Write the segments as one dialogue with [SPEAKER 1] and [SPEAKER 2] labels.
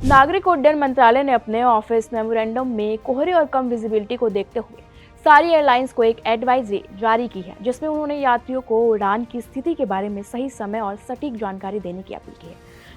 [SPEAKER 1] नागरिक उड्डयन मंत्रालय ने अपने ऑफिस मेमोरेंडम में कोहरे और कम विजिबिलिटी को देखते हुए सारी एयरलाइंस को एक एडवाइजरी जारी की है, जिसमें उन्होंने यात्रियों को उड़ान की स्थिति के बारे में सही समय और सटीक जानकारी देने की अपील की है।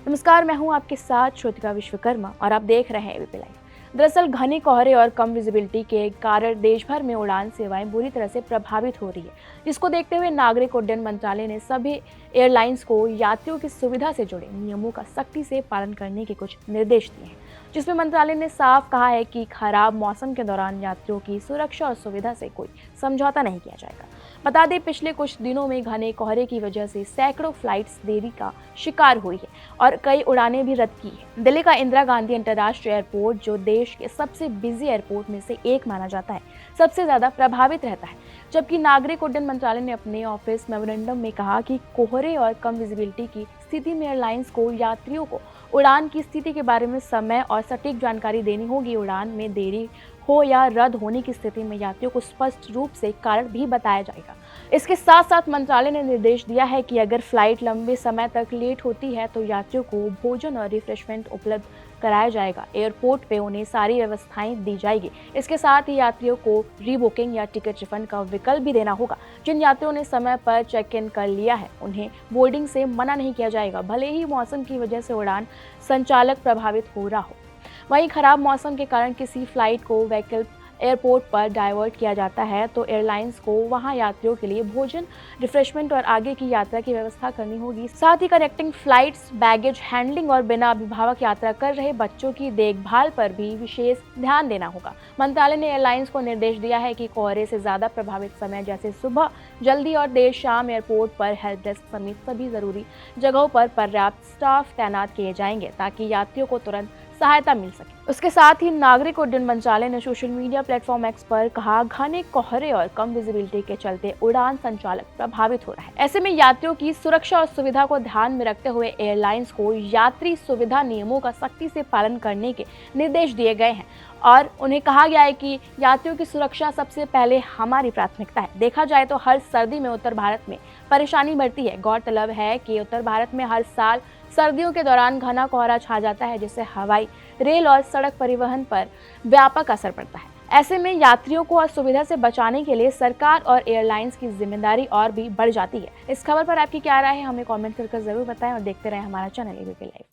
[SPEAKER 1] नमस्कार, मैं हूं आपके साथ श्रुतिका विश्वकर्मा और आप देख रहे हैं एबीपी लाइव। दरअसल घने कोहरे और कम विजिबिलिटी के कारण देश भर में उड़ान सेवाएं बुरी तरह से प्रभावित हो रही है, जिसको देखते हुए नागरिक उड्डयन मंत्रालय ने सभी एयरलाइंस को यात्रियों की सुविधा से जुड़े नियमों का सख्ती से पालन करने के कुछ निर्देश दिए हैं, जिसमें मंत्रालय ने साफ कहा है कि खराब मौसम के दौरान यात्रियों की सुरक्षा और सुविधा से कोई समझौता नहीं किया जाएगा। बता दें, पिछले कुछ दिनों में घने कोहरे की वजह से सैकड़ों फ्लाइट्स देरी का शिकार हुई है और कई उड़ानें भी रद्द की है। दिल्ली का इंदिरा गांधी अंतर्राष्ट्रीय एयरपोर्ट, जो देश के सबसे बिजी एयरपोर्ट में से एक माना जाता है, सबसे ज्यादा प्रभावित रहता है। जबकि नागरिक उड्डयन मंत्रालय ने अपने ऑफिस मेमोरेंडम में कहा कि कोहरे और कम विजिबिलिटी की स्थिति में एयरलाइंस को यात्रियों को उड़ान की स्थिति के बारे में समय और सटीक जानकारी देनी होगी। उड़ान में देरी हो या रद्द होने की स्थिति में यात्रियों को स्पष्ट रूप से कारण भी बताया जाएगा। इसके साथ साथ मंत्रालय ने निर्देश दिया है कि अगर फ्लाइट लंबे समय तक लेट होती है तो यात्रियों को भोजन और रिफ्रेशमेंट उपलब्ध कराया जाएगा। एयरपोर्ट पे उन्हें सारी व्यवस्थाएं दी जाएगी। इसके साथ ही यात्रियों को रीबुकिंग या टिकट रिफंड का विकल्प भी देना होगा। जिन यात्रियों ने समय पर चेक इन कर लिया है, उन्हें बोर्डिंग से मना नहीं किया जाएगा, भले ही मौसम की वजह से उड़ान संचालक प्रभावित हो रहा हो। वहीं खराब मौसम के कारण किसी फ्लाइट को वैकल्पिक एयरपोर्ट पर डाइवर्ट किया जाता है तो एयरलाइंस को वहां यात्रियों के लिए भोजन, रिफ्रेशमेंट और आगे की यात्रा की व्यवस्था करनी होगी। साथ ही कनेक्टिंग फ्लाइट्स, बैगेज हैंडलिंग और बिना अभिभावक यात्रा कर रहे बच्चों की देखभाल पर भी विशेष ध्यान देना होगा। मंत्रालय ने एयरलाइंस को निर्देश दिया है कि कोहरे से ज्यादा प्रभावित समय जैसे सुबह जल्दी और देर शाम एयरपोर्ट पर हेल्प डेस्क समेत सभी जरूरी जगहों पर पर्याप्त स्टाफ तैनात किए जाएंगे ताकि यात्रियों को तुरंत सहायता मिल सके। उसके साथ ही नागरिक उड्डयन मंत्रालय ने सोशल मीडिया प्लेटफॉर्म एक्स पर कहा, घने कोहरे और कम विजिबिलिटी के चलते उड़ान संचालक प्रभावित हो रहा है। ऐसे में यात्रियों की सुरक्षा और सुविधा को ध्यान में रखते हुए एयरलाइंस को यात्री सुविधा नियमों का सख्ती से पालन करने के निर्देश दिए गए हैं और उन्हें कहा गया है कि यात्रियों की सुरक्षा सबसे पहले हमारी प्राथमिकता है। देखा जाए तो हर सर्दी में उत्तर भारत में परेशानी बढ़ती है। गौरतलब है कि उत्तर भारत में हर साल सर्दियों के दौरान घना कोहरा छा जाता है, जिससे हवाई, रेल और सड़क परिवहन पर व्यापक असर पड़ता है। ऐसे में यात्रियों को असुविधा से बचाने के लिए सरकार और एयरलाइंस की जिम्मेदारी और भी बढ़ जाती है। इस खबर पर आपकी क्या राय है, हमें कमेंट करके जरूर बताएं और देखते रहें हमारा चैनल एबीपी लाइव।